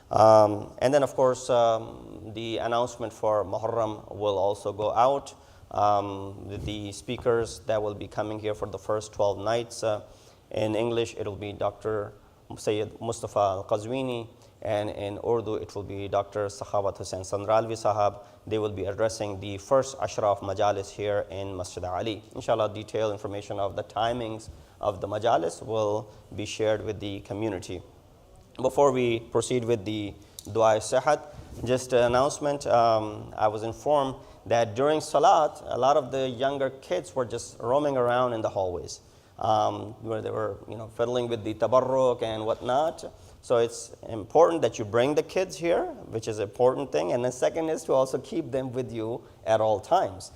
And then, of course, the announcement for Muharram will also go out. The speakers that will be coming here for the first 12 nights, in English, it will be Dr. Sayyid Mustafa Al-Qazwini, and in Urdu, it will be Dr. Sakhawat Hussain Sandralvi Sahab. They will be addressing the first Ashra of Majalis here in Masjid-e-Ali. Inshallah, detailed information of the timings of the Majalis will be shared with the community. Before we proceed with the Dua Sihat, just an announcement. I was informed that during Salat, a lot of the younger kids were just roaming around in the hallways, where they were, fiddling with the tabarruk and whatnot. So it's important that you bring the kids here, which is an important thing. And the second is to also keep them with you at all times.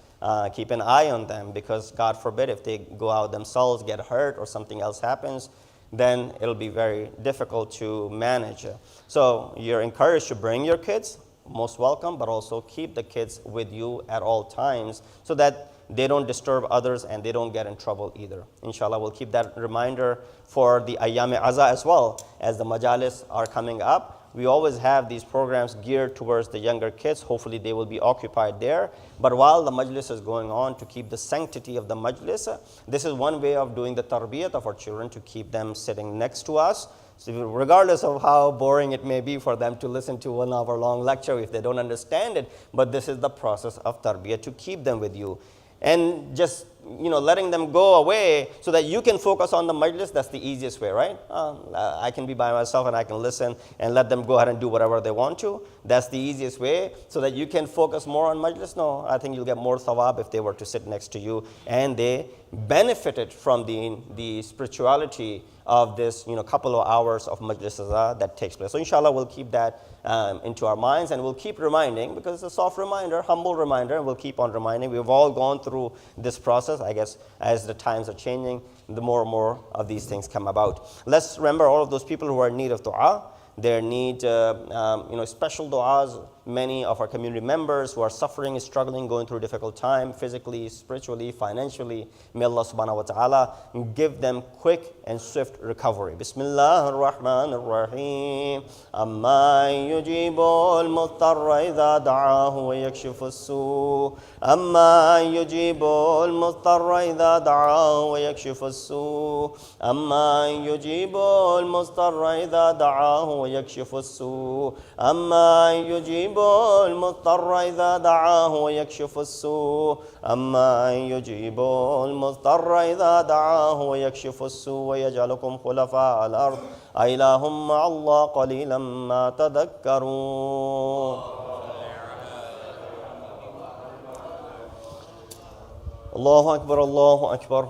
Keep an eye on them, because God forbid if they go out themselves, get hurt, or something else happens, then it'll be very difficult to manage. So you're encouraged to bring your kids, most welcome, but also keep the kids with you at all times so that they don't disturb others and they don't get in trouble either. Inshallah, we'll keep that reminder for the Ayyam-e-Aza as well. As the majalis are coming up, we always have these programs geared towards the younger kids. Hopefully they will be occupied there. But while the majlis is going on, to keep the sanctity of the majlis, this is one way of doing the tarbiyat of our children, to keep them sitting next to us. So regardless of how boring it may be for them to listen to 1 hour long lecture if they don't understand it, but this is the process of tarbiyat, to keep them with you. And just, letting them go away so that you can focus on the majlis, that's the easiest way, right? I can be by myself and I can listen and let them go ahead and do whatever they want to. That's the easiest way, so that you can focus more on majlis. No, I think you'll get more thawab if they were to sit next to you and they benefited from the spirituality of this, couple of hours of majlis that takes place. So inshallah, we'll keep that into our minds, and we'll keep reminding, because it's a soft reminder, humble reminder, and we'll keep on reminding. We've all gone through this process. I guess as the times are changing, the more and more of these things come about. Let's remember all of those people who are in need of dua. They need special du'as. Many of our community members who are suffering, struggling, going through a difficult time, physically, spiritually, financially. May Allah subhanahu wa ta'ala give them quick and swift recovery. Bismillah ar-Rahman ar-Rahim. Amma yujibu al-muttarra idha da'ahu wa yakshifu as-su. Amma yujibu al-muttarra idha da'ahu wa yakshifu as-su. Amma yujibu al-muttarra idha da'ahu wa yakshifu as-su. Amma yujibu المضطر إذا دعاه ويكشف السوء أما يجيب المضطر إذا دعاه ويكشف السوء ويجعلكم خلفاء الأرض أإله مع الله قليلا ما تذكرون. الله أكبر الله أكبر.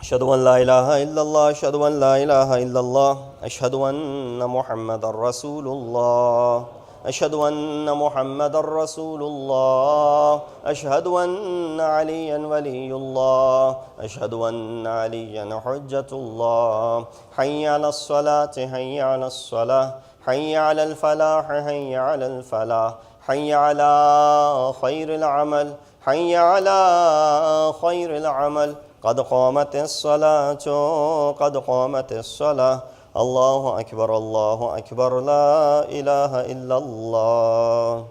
أشهد أن لا إله إلا الله أشهد أن لا إله إلا الله أشهد أن محمد رسول الله أشهد أن محمد رسول الله، أشهد أن عليا ولي الله، أشهد أن عليا حجة الله. حي على الصلاة، حي على الصلاة، حي على الفلاح، حي على الفلاح، حي على خير العمل، حي على خير العمل. قد قامت الصلاة، قد قامت الصلاة. الله أكبر، الله أكبر، لا إله إلا الله.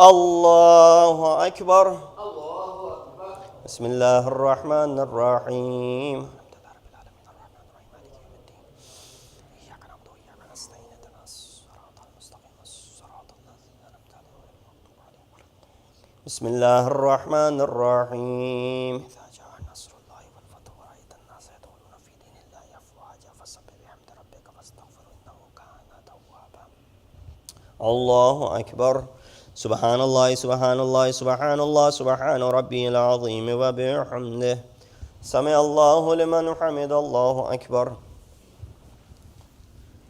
الله أكبر. بسم الله الرحمن الرحيم. بسم الله الرحمن الرحيم. إذا جاء نصر الله والفتح ورأيت الناس يدخلون في دين الله أفواجا فسبح بحمد ربك واستغفره إنه كان توابا. الله أكبر. سبحان الله، سبحان الله، سبحان الله، سبحان ربي العظيم وبحمده. سمع الله لمن حمد. الله أكبر.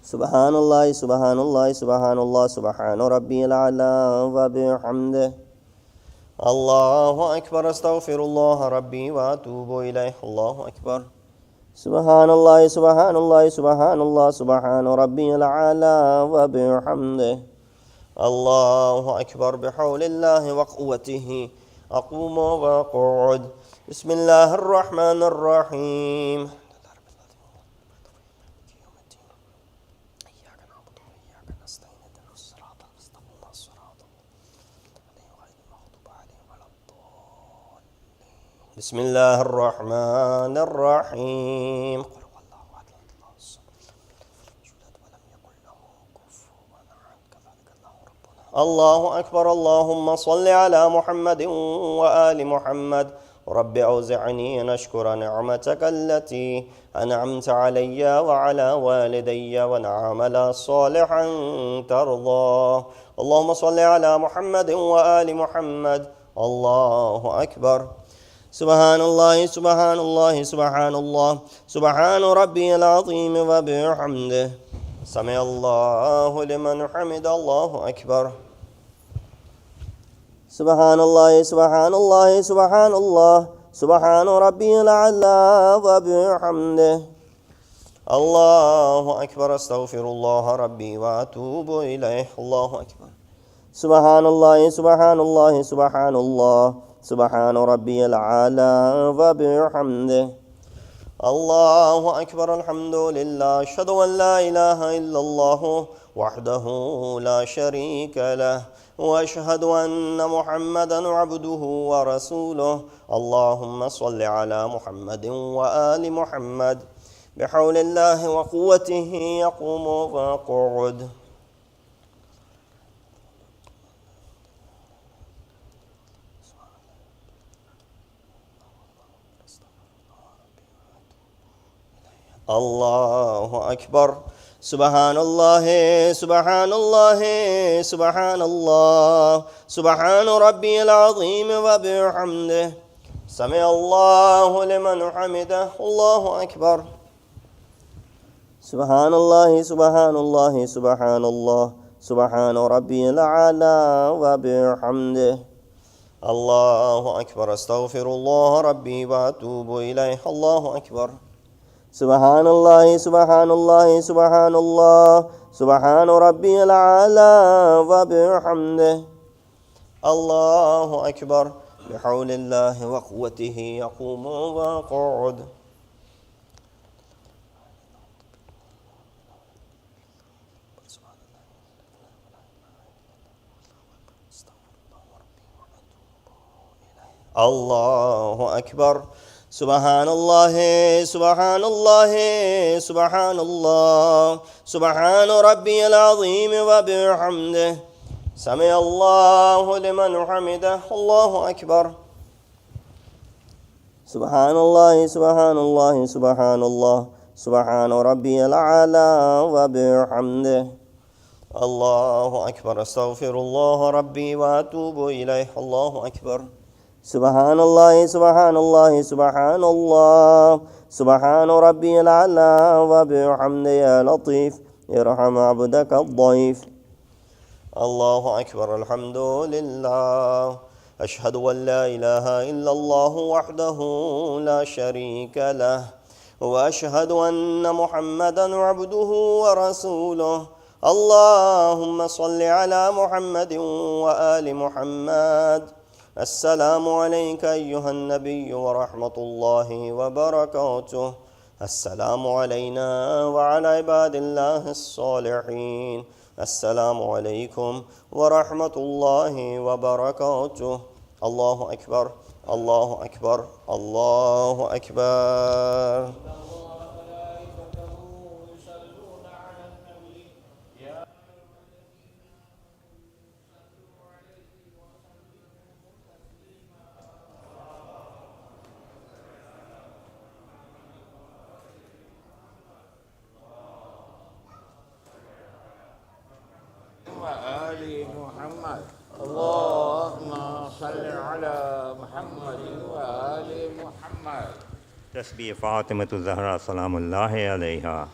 سبحان الله، سبحان الله، سبحان الله، سبحان ربي الأعلى وبحمده. الله أكبر. أستغفر الله ربي وأتوب إليه. الله أكبر. سبحان الله، سبحان الله، سبحان الله، سبحان ربي الأعلى وبحمده. الله أكبر. بحول الله وقوته أقوم وأقعد. بسم الله الرحمن الرحيم. بسم الله الرحمن الرحيم. الله أكبر. اللهم صل على محمد وآل محمد. رب أوزعني أن أشكر نعمتك التي أنعمت علي وعلى والدي وأن أعمل صالحا ترضاه. اللهم صل على محمد وآل محمد. الله أكبر. سبحان الله، سبحان الله، سبحان الله، سبحان ربي العظيم وبحمده. سمع الله لمن حمد. الله أكبر. سبحان الله، سبحان الله، سبحان الله، سبحان ربي الأعلى وبحمده. الله أكبر. أستغفر الله ربي وأتوب إليه. الله أكبر. سبحان الله، سبحان الله، سبحان الله، سبحان ربي الأعلى وبحمده. الله أكبر. الحمد لله. أشهد أن لا إله إلا الله وحده لا شريك له، وأشهد أن محمدا عبده ورسوله. اللهم صل على محمد وآل محمد. بحول الله وقوته يقوم ويقعد. الله أكبر. سبحان الله، سبحان الله، سبحان الله، سبحان ربي العظيم وبحمده. سمع الله لمن حمده. الله أكبر. سبحان الله، سبحان الله، سبحان الله، سبحان ربي الأعلى وبحمده. الله أكبر. أستغفر الله ربي وأتوب إليه. الله أكبر. سبحان الله، سبحان الله، سبحان الله، سبحان ربي الأعلى وبحمده. الله أكبر. بحول الله وقوته يقوم ويقعد. الله أكبر. سبحان الله، سبحان الله، سبحان الله، سبحان ربي العظيم وبحمده. سمع الله لمن حمده. الله أكبر. سبحان الله، سبحان الله، سبحان الله، سبحان ربي الأعلى وبحمده. الله أكبر. أستغفر الله ربي وأتوب إليه. الله أكبر. سبحان الله، سبحان الله، سبحان الله، سبحان ربي الأعلى وبحمده. يا لطيف ارحم عبدك الضعيف. الله أكبر. الحمد لله. أشهد أن لا إله إلا الله وحده لا شريك له، وأشهد أن محمدا عبده ورسوله. اللهم صل على محمد وآل محمد. السلام عليك أيها النبي ورحمة الله وبركاته. السلام علينا وعلى عباد الله الصالحين. السلام عليكم ورحمة الله وبركاته. الله أكبر، الله أكبر، الله أكبر. وآل محمد. اللهم صل على محمد وآل محمد. تسبيح فاطمة الزهراء سلام الله عليها.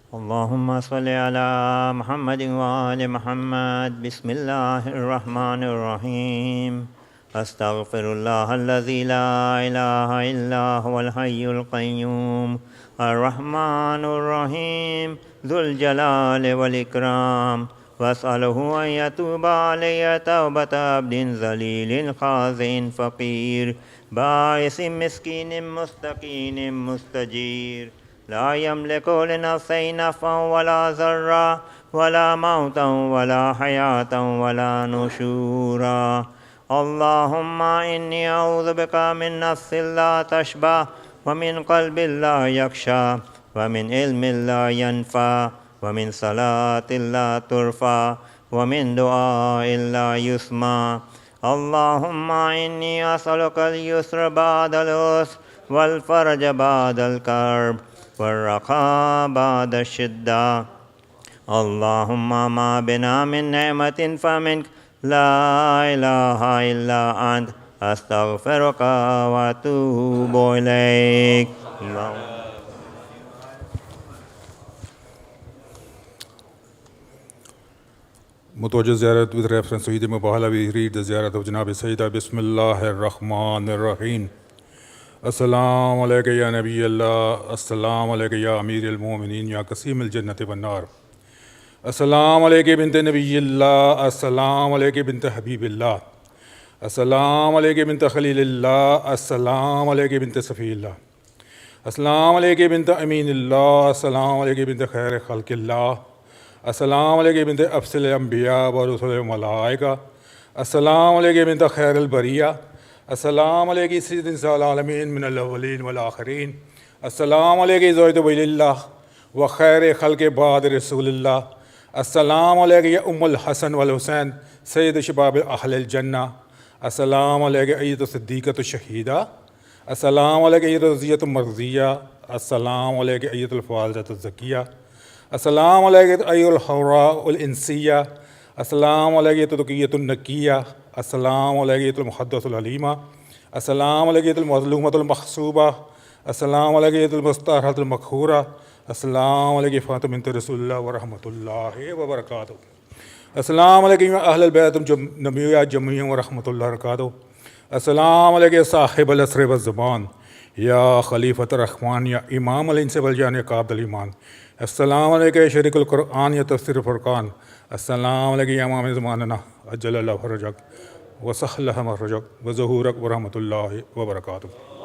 اللهم صل على محمد وآل محمد. بسم الله الرحمن الرحيم. أستغفر الله الذي لا إله إلا هو الحي القيوم الرحمن الرحيم ذو الجلال والإكرام، وأسأله أن يتوب علي توبة عبد ذليل خاضع فقير بائس مسكين مستقيم مستجير، لا يملك لنفسه نفعا ولا ضرا ولا موتا ولا حياة ولا نشورا. اللهم إني أعوذ بك من نفس لا تشبع، ومن قلب لا يخشى، ومن علم لا ينفع، ومن صلاة لا ترفع، ومن دعاء لا يسمع. اللهم إني أسألك اليسر بعد العسر، والفرج بعد الكرب، والرخاء بعد الشدة. اللهم ما بنا من نعمة فمنك، لا إله إلا أنت، أستغفرك وأتوب إليك. Mutawajjih ziyarat with reference to Eid Mubahala, we read the ziyarat of Janab Sayyida. Bismillahir Rahmanir Rahim. Assalamu alayka ya Nabi Allah, Assalamu alayka ya Amir al-Mu'minin, ya Qasim al-Jannati wan Nar. Assalamu alayka bint Nabi Allah, Assalamu alayka bint Habibillah, Assalamu alayka bint Khalilillah, Assalamu alayka bint Safillah, Assalamu alayka bint Aminillah, Assalamu alayka bint Khair Khalqillah, Assalamu alayka bint Afsil al-Anbiya wa Rusul al-Malaika, Assalamu alayka bint Khair al-Bariya, Assalamu alayka Sayyidin Sal Alamin min al-Awwalin wal-Akhirin, Assalamu alayka Zawjatu Walillah wa Khair Khalqi Ba'd Rasulillah, Assalamu alayka ya Umm al-Hasan wal-Husain Sayyid Shabab Ahl al-Jannah, Assalamu alayka Ayyatu Siddiqatu Shahida, Assalamu alayka Ayyatu Ziyatu Marziya, Assalamu alayka Ayyatu al-Fawazatu Zakiya, Assalamu alayka Ayyul Hawra wal-Insiya, Assalamu alayka Tuqiyatu Nakiya, Assalamu alayka Muhaddathul Halima, Assalamu alayka Mazlumatul Mahsuba, Assalamu alayka Mustaharatul Makhura, Assalamu alayka Fatima bint Rasulullah wa rahmatullahi wa barakatuh. Assalamu alaykum ya Ahl al-Bayt Nabiyya Jamiyya wa rahmatullahi wa barakatuh. Assalamu alaykum Sahib al-Asr wa Zaman, या खलीफत रहमान या इमाम अल इंस वल जान या काब्दल ईमान। अस्सलाम अलैका या शरीकुल कुरआन या तफसीर फुरकान। अस्सलाम अलैका या इमाम ज़मानना अज्जल अल्लाहु फरजक व सहलह महरजक व ज़हूरक व रहमतुल्लाहि व बरकातुहू।